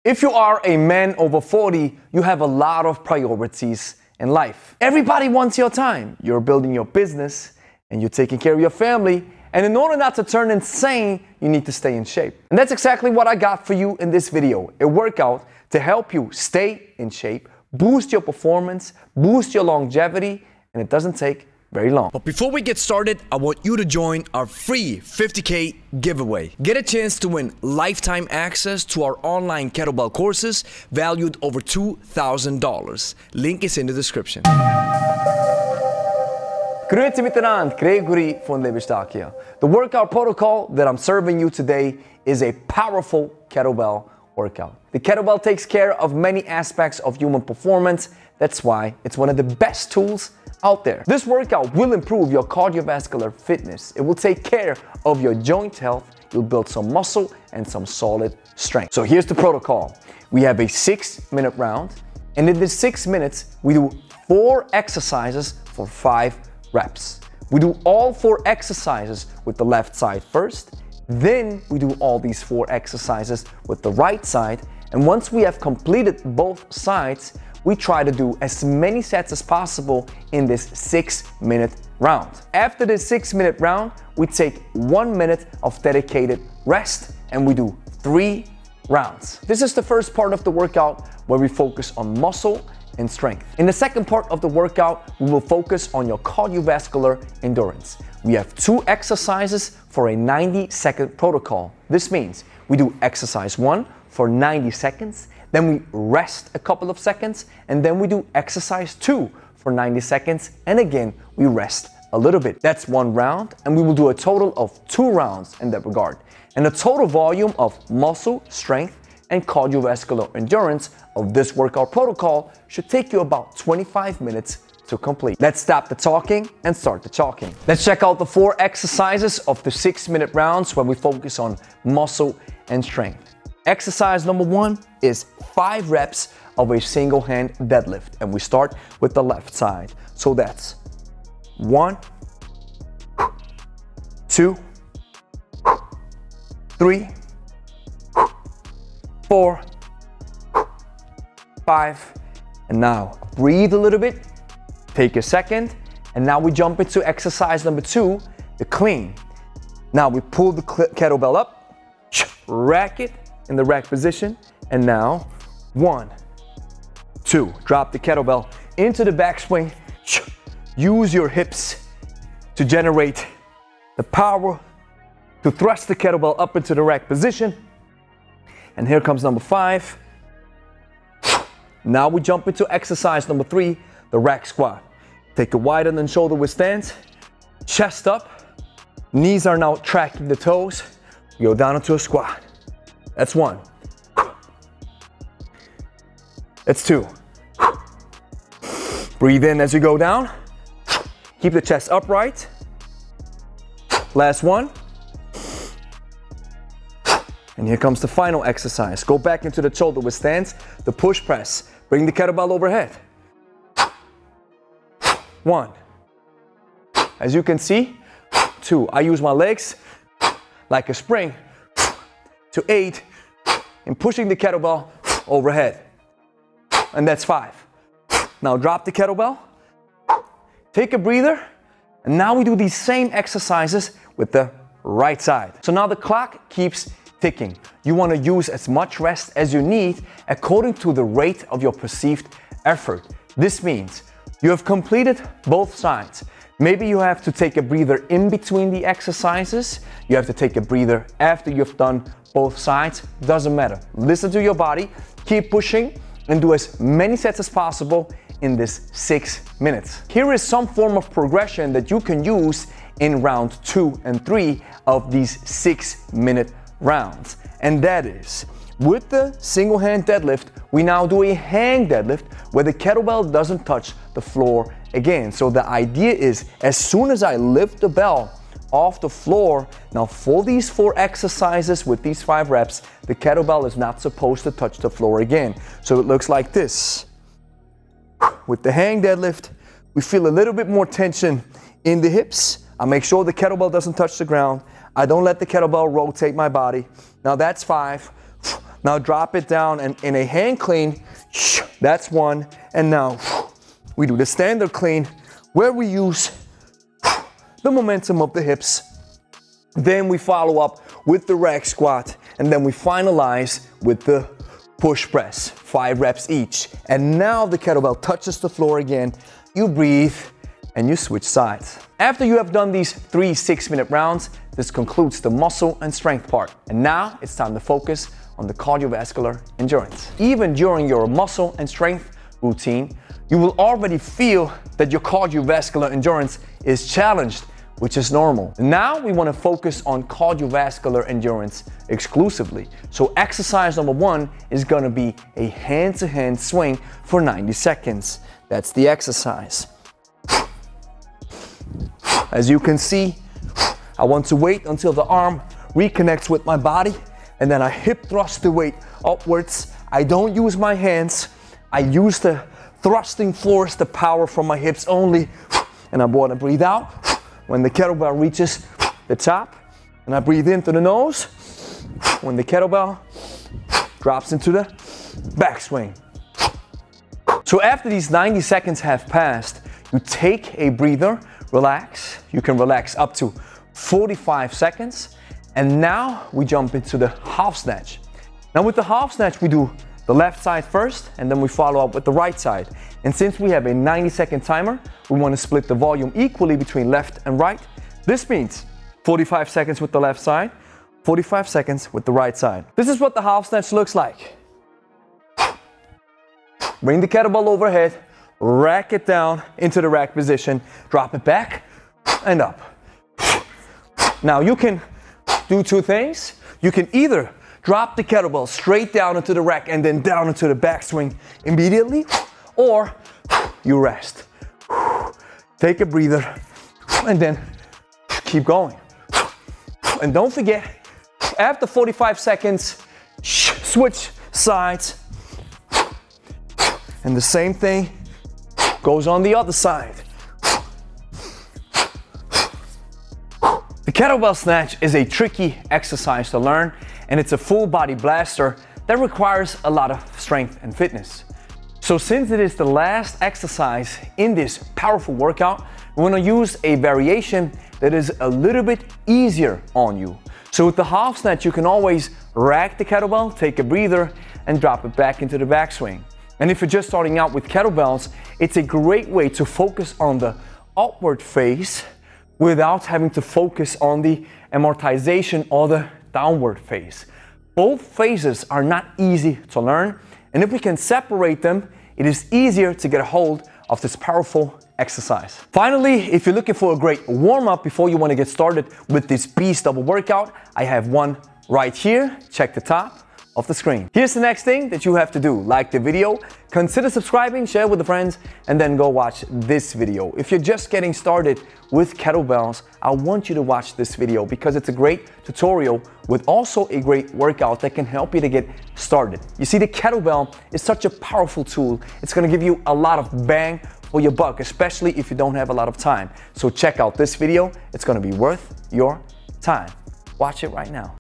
If you are a man over 40, you have a lot of priorities in life. Everybody wants your time. You're building your business and you're taking care of your family. And in order not to turn insane, you need to stay in shape. And that's exactly what I got for you in this video. A workout to help you stay in shape, boost your performance, boost your longevity, and it doesn't take very long. But before we get started, I want you to join our free 50K giveaway. Get a chance to win lifetime access to our online kettlebell courses valued over $2,000. Link is in the description. Grüezi miteinander, Gregory von Lebe hier. The workout protocol that I'm serving you today is a powerful kettlebell workout. The kettlebell takes care of many aspects of human performance. That's why it's one of the best tools out there. This workout will improve your cardiovascular fitness. It will take care of your joint health. You'll build some muscle and some solid strength. So here's the protocol. We have a 6-minute round, and in this 6 minutes, we do 4 exercises for 5 reps. We do all 4 exercises with the left side first, then we do all these 4 exercises with the right side, and once we have completed both sides, we try to do as many sets as possible in this 6-minute round. After this 6-minute round, we take 1 minute of dedicated rest and we do 3 rounds. This is the first part of the workout where we focus on muscle and strength. In the second part of the workout, we will focus on your cardiovascular endurance. We have 2 exercises for a 90-second protocol. This means we do exercise 1 for 90 seconds, then we rest a couple of seconds, and then we do exercise 2 for 90 seconds, and again, we rest a little bit. That's 1 round, and we will do a total of 2 rounds in that regard. And the total volume of muscle, strength, and cardiovascular endurance of this workout protocol should take you about 25 minutes to complete. Let's stop the talking and start the chalking. Let's check out the 4 exercises of the 6-minute rounds where we focus on muscle and strength. Exercise number 1 is 5 reps of a single hand deadlift, and we start with the left side. So that's 1, 2, 3, 4, 5, and now breathe a little bit, take a second, and now we jump into exercise number 2, the clean. Now we pull the kettlebell up, rack it in the rack position, and now 1, 2, drop the kettlebell into the backswing, use your hips to generate the power to thrust the kettlebell up into the rack position. And here comes number 5. Now we jump into exercise number 3, the rack squat. Take a wide and shoulder width stance, chest up, knees are now tracking the toes, go down into a squat. That's 1. That's 2. Breathe in as you go down. Keep the chest upright. Last 1. And here comes the final exercise. Go back into the shoulder width stance, the push press. Bring the kettlebell overhead. 1. As you can see, 2. I use my legs like a spring to aid in pushing the kettlebell overhead. And that's 5. Now drop the kettlebell, take a breather, and now we do these same exercises with the right side. So now the clock keeps ticking. You want to use as much rest as you need according to the rate of your perceived effort. This means you have completed both sides. Maybe you have to take a breather in between the exercises. You have to take a breather after you've done both sides. Doesn't matter. Listen to your body, keep pushing, and do as many sets as possible in this 6 minutes. Here is some form of progression that you can use in round 2 and 3 of these 6-minute rounds. And that is, with the single hand deadlift, we now do a hang deadlift where the kettlebell doesn't touch the floor again. So the idea is, as soon as I lift the bell off the floor, now for these 4 exercises with these 5 reps, the kettlebell is not supposed to touch the floor again. So it looks like this. With the hang deadlift, we feel a little bit more tension in the hips. I make sure the kettlebell doesn't touch the ground. I don't let the kettlebell rotate my body. Now that's 5. Now drop it down, and in a hand clean, that's one. And now we do the standard clean where we use the momentum of the hips. Then we follow up with the rack squat, and then we finalize with the push press, 5 reps each. And now the kettlebell touches the floor again. You breathe and you switch sides. After you have done these 3 6-minute rounds, this concludes the muscle and strength part. And now it's time to focus on the cardiovascular endurance. Even during your muscle and strength routine, you will already feel that your cardiovascular endurance is challenged, which is normal. Now we want to focus on cardiovascular endurance exclusively. So exercise number 1 is going to be a hand-to-hand swing for 90 seconds. That's the exercise. As you can see, I want to wait until the arm reconnects with my body, and then I hip thrust the weight upwards. I don't use my hands. I use the thrusting force, the power from my hips only. And I want to breathe out when the kettlebell reaches the top, and I breathe in through the nose when the kettlebell drops into the backswing. So after these 90 seconds have passed, you take a breather, relax. You can relax up to 45 seconds. And now we jump into the half snatch. Now with the half snatch, we do the left side first, and then we follow up with the right side. And since we have a 90-second timer, we want to split the volume equally between left and right. This means 45 seconds with the left side, 45 seconds with the right side. This is what the half snatch looks like. Bring the kettlebell overhead, rack it down into the rack position, drop it back and up. Now you can do 2 things. You can either drop the kettlebell straight down into the rack and then down into the backswing immediately, or you rest. Take a breather and then keep going. And don't forget, after 45 seconds, switch sides. And the same thing goes on the other side. The kettlebell snatch is a tricky exercise to learn, and it's a full body blaster that requires a lot of strength and fitness. So since it is the last exercise in this powerful workout, we want to use a variation that is a little bit easier on you. So with the half snatch, you can always rack the kettlebell, take a breather, and drop it back into the backswing. And if you're just starting out with kettlebells, it's a great way to focus on the upward phase without having to focus on the amortization or the downward phase. Both phases are not easy to learn, and if we can separate them, it is easier to get a hold of this powerful exercise. Finally, if you're looking for a great warm-up before you want to get started with this beast double workout, I have one right here. Check the top of the screen. Here's the next thing that you have to do. Like the video, consider subscribing, share with the friends, and then go watch this video. If you're just getting started with kettlebells, I want you to watch this video because it's a great tutorial with also a great workout that can help you to get started. You see, the kettlebell is such a powerful tool. It's gonna give you a lot of bang for your buck, especially if you don't have a lot of time. So check out this video. It's gonna be worth your time. Watch it right now.